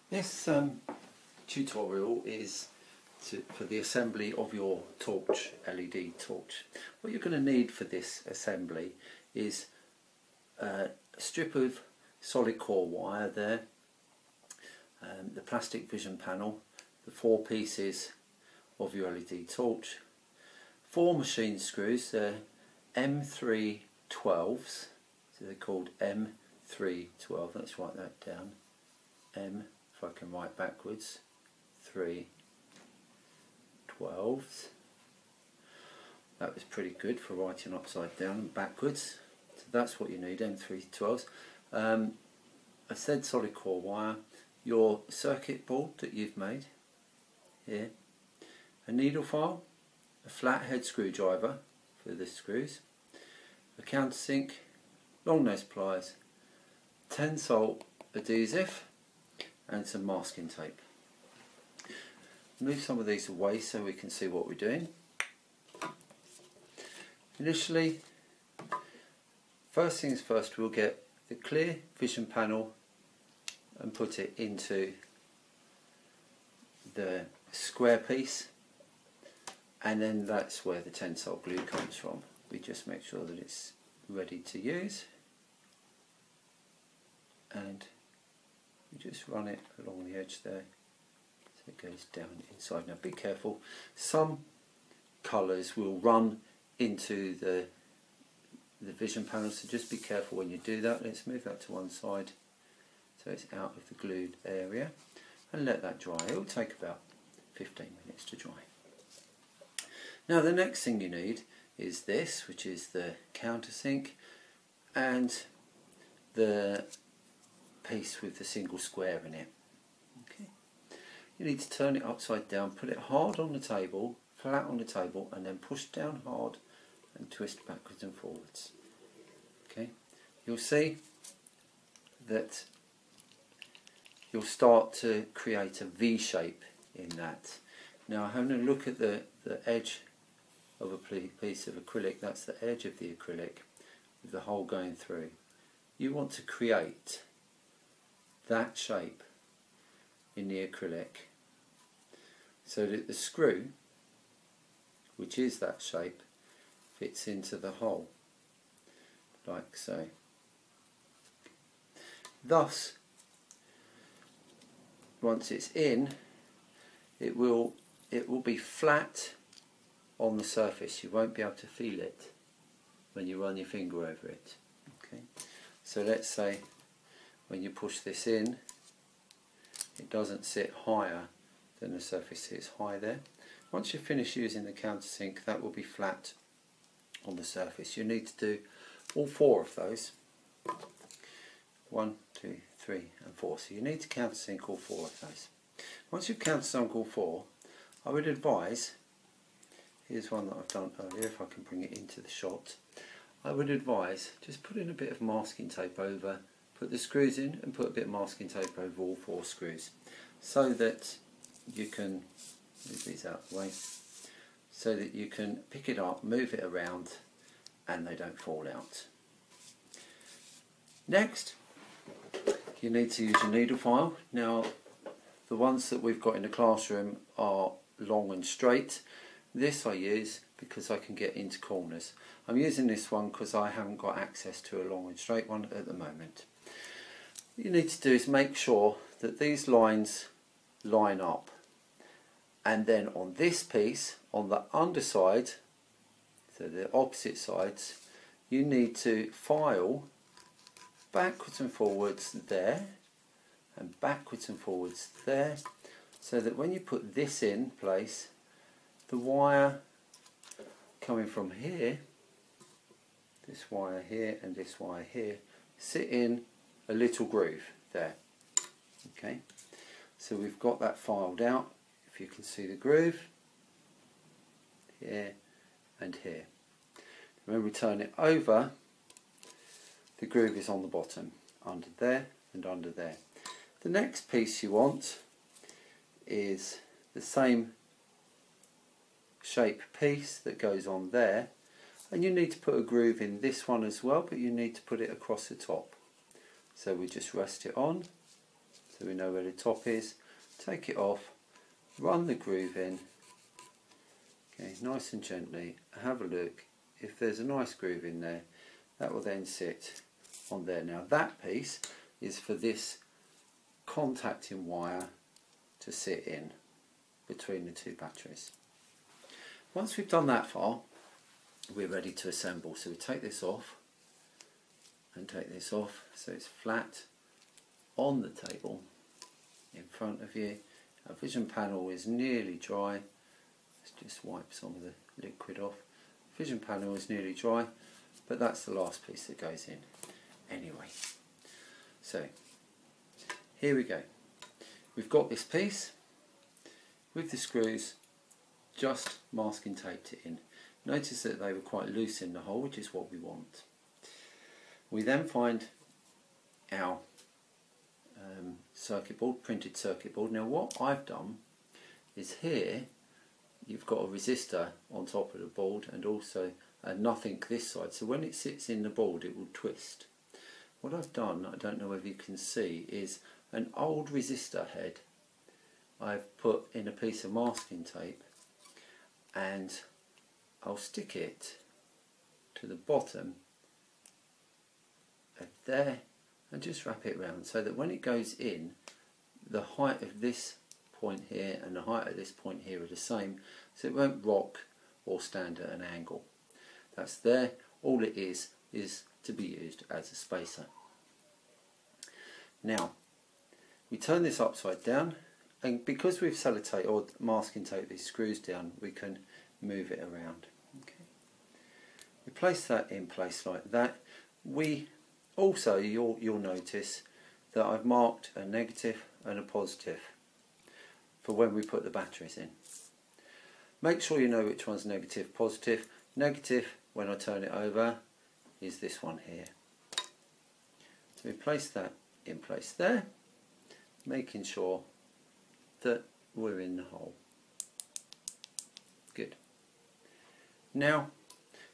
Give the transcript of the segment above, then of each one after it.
This tutorial is for the assembly of your torch, LED torch. What you're going to need for this assembly is a strip of solid core wire there, the plastic vision panel, the 4 pieces of your LED torch, 4 machine screws, they're M312s, so they're called M312, let's write that down, if I can write backwards, 3 12s. That was pretty good for writing upside down and backwards. So that's what you need, M3 12s. I said solid core wire, your circuit board that you've made here, a needle file, a flathead screwdriver for the screws, a countersink, long nose pliers, Tensol adhesive and some masking tape. Move some of these away so we can see what we're doing. Initially, first things first, we'll get the clear vision panel and put it into the square piece, and then that's where the Tensol glue comes from. We just make sure that it's ready to use, and we just run it along the edge there so it goes down inside. Now be careful, some colours will run into the vision panel, so just be careful when you do that. Let's move that to one side so it's out of the glued area and let that dry. It will take about 15 minutes to dry. Now the next thing you need is this, which is the countersink and the piece with the single square in it. Okay. You need to turn it upside down, put it hard on the table, flat on the table, and then push down hard and twist backwards and forwards. Okay. You'll see that you'll start to create a V shape in that. Now having a look at the edge of a piece of acrylic, that's the edge of the acrylic with the hole going through. You want to create that shape in the acrylic so that the screw, which is that shape, fits into the hole like so. Thus, once it's in, it will be flat on the surface. You won't be able to feel it when you run your finger over it. Okay, so let's say when you push this in, it doesn't sit higher than the surface sits high there. Once you finish using the countersink, that will be flat on the surface. You need to do all 4 of those. 1, 2, 3 and 4. So you need to countersink all 4 of those. Once you've countersunk all 4, I would advise, here's one that I've done earlier, if I can bring it into the shot, I would advise just put in a bit of masking tape over, put the screws in and put a bit of masking tape over all 4 screws so that you can move these out of the way, so that you can pick it up, move it around and they don't fall out. Next, you need to use your needle file. Now the ones that we've got in the classroom are long and straight. This I use because I can get into corners. I'm using this one because I haven't got access to a long and straight one at the moment. What you need to do is make sure that these lines line up, and then on this piece, on the underside, so the opposite sides, you need to file backwards and forwards there and backwards and forwards there, so that when you put this in place, the wire coming from here, this wire here and this wire here, sit in a little groove there. Okay, so we've got that filed out. If you can see the groove here and here. When we turn it over, the groove is on the bottom, under there and under there. The next piece you want is the same shape piece that goes on there, and you need to put a groove in this one as well, but you need to put it across the top. So we just rest it on, so we know where the top is. Take it off, run the groove in, okay, nice and gently, have a look. If there's a nice groove in there, that will then sit on there. Now that piece is for this contacting wire to sit in between the two batteries. Once we've done that far, we're ready to assemble. So we take this off and take this off so it's flat on the table in front of you. Our vision panel is nearly dry. Let's just wipe some of the liquid off. Vision panel is nearly dry, but that's the last piece that goes in anyway. So here we go. We've got this piece with the screws just masking taped it in. Notice that they were quite loose in the hole, which is what we want. We then find our circuit board, printed circuit board. Now what I've done is here you've got a resistor on top of the board and also nothing this side, so when it sits in the board it will twist. What I've done, I don't know whether you can see, is an old resistor head I've put in a piece of masking tape, and I'll stick it to the bottom of there and just wrap it round so that when it goes in, the height of this point here and the height of this point here are the same, so it won't rock or stand at an angle. That's there. All it is to be used as a spacer. Now we turn this upside down, and because we've sellotape or masking tape these screws down, we can move it around. Okay. We place that in place like that. We also, you'll notice that I've marked a negative and a positive for when we put the batteries in. Make sure you know which one's negative, positive. Negative, when I turn it over, is this one here. So we place that in place there, making sure that we're in the hole. Good. Now,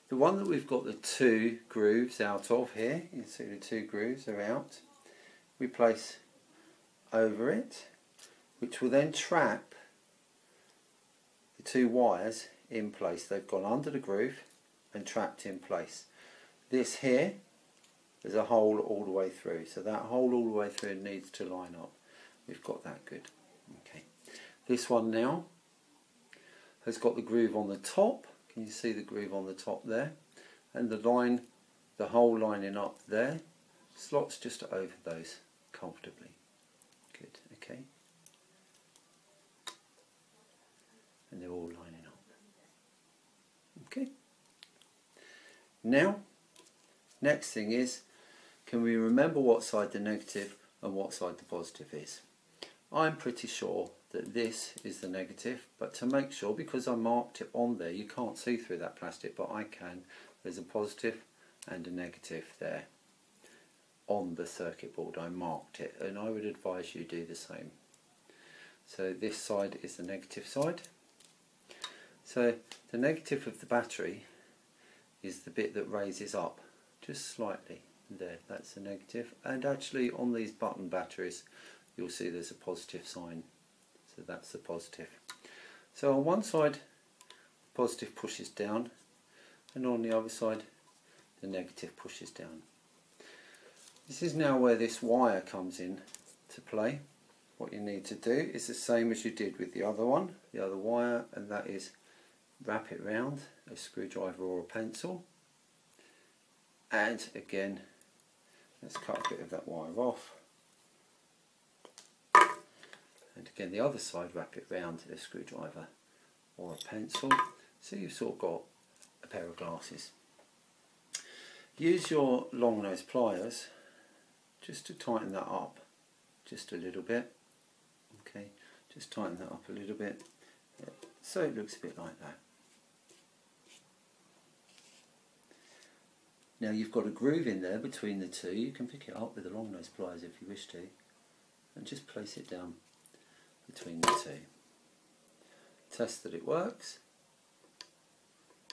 the one that we've got the two grooves out of here, you can see the two grooves are out, we place over it, which will then trap the two wires in place. They've gone under the groove and trapped in place. This here, there's a hole all the way through, so that hole all the way through needs to line up. We've got that good. Okay. This one now has got the groove on the top. Can you see the groove on the top there? And the line, the hole lining up there, slots just over those comfortably. Good, okay. And they're all lining up. Okay. Now, next thing is, can we remember what side the negative and what side the positive is? I'm pretty sure that this is the negative, but to make sure, because I marked it on there, you can't see through that plastic, but I can. There's a positive and a negative there on the circuit board. I marked it, and I would advise you do the same. So this side is the negative side. So the negative of the battery is the bit that raises up just slightly there. That's the negative, and actually on these button batteries you'll see there's a positive sign, so that's the positive. So on one side the positive pushes down, and on the other side the negative pushes down. This is now where this wire comes in to play. What you need to do is the same as you did with the other one, the other wire, and that is wrap it round a screwdriver or a pencil, and again let's cut a bit of that wire off, and again the other side, wrap it round a screwdriver or a pencil, so you've sort of got a pair of glasses. Use your long nose pliers just to tighten that up just a little bit. Okay, just tighten that up a little bit so it looks a bit like that. Now you've got a groove in there between the two. You can pick it up with the long nose pliers if you wish to, and just place it down between the two. Test that it works.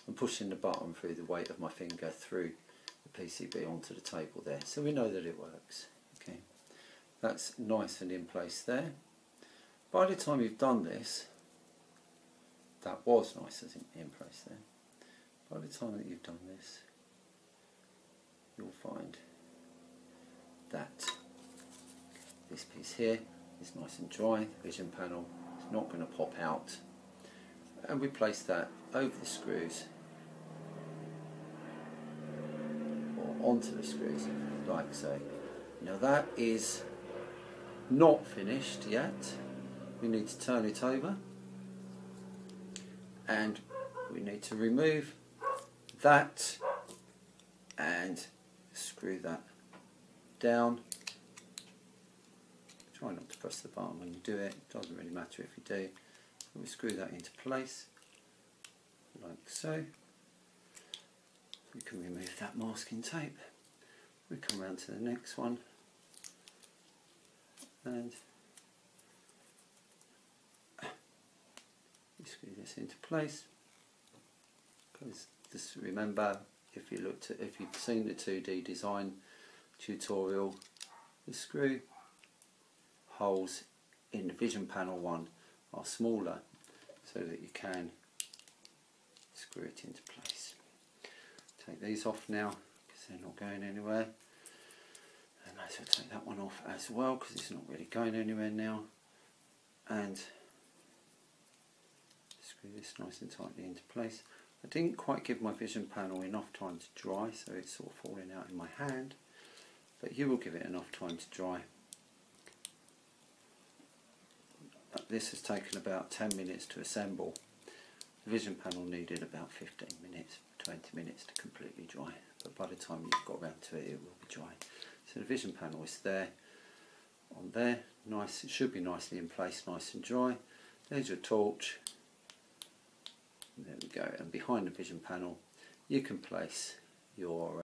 I'm pushing the button through the weight of my finger through the PCB onto the table there, so we know that it works. Okay, that's nice and in place there. By the time you've done this, that was nice and in place there. By the time that you've done this, you'll find that this piece here is nice and dry. The vision panel is not going to pop out, and we place that over the screws or onto the screws like so. Now that is not finished yet. We need to turn it over and we need to remove that and screw that down. Try not to press the button when you do it, it doesn't really matter if you do. We screw that into place like so. We can remove that masking tape. We come round to the next one and we screw this into place. Because just remember, if you've seen the 2D design tutorial, the screw holes in the vision panel one are smaller so that you can screw it into place. Take these off now because they're not going anywhere. I might as well take that one off as well because it's not really going anywhere now. And screw this nice and tightly into place. I didn't quite give my vision panel enough time to dry, so it's sort of falling out in my hand, but you will give it enough time to dry. This has taken about 10 minutes to assemble. The vision panel needed about 15 minutes, 20 minutes to completely dry, but by the time you've got around to it, it will be dry. So the vision panel is there, on there, nice. It should be nicely in place, nice and dry. There's your torch. There we go, and behind the vision panel you can place your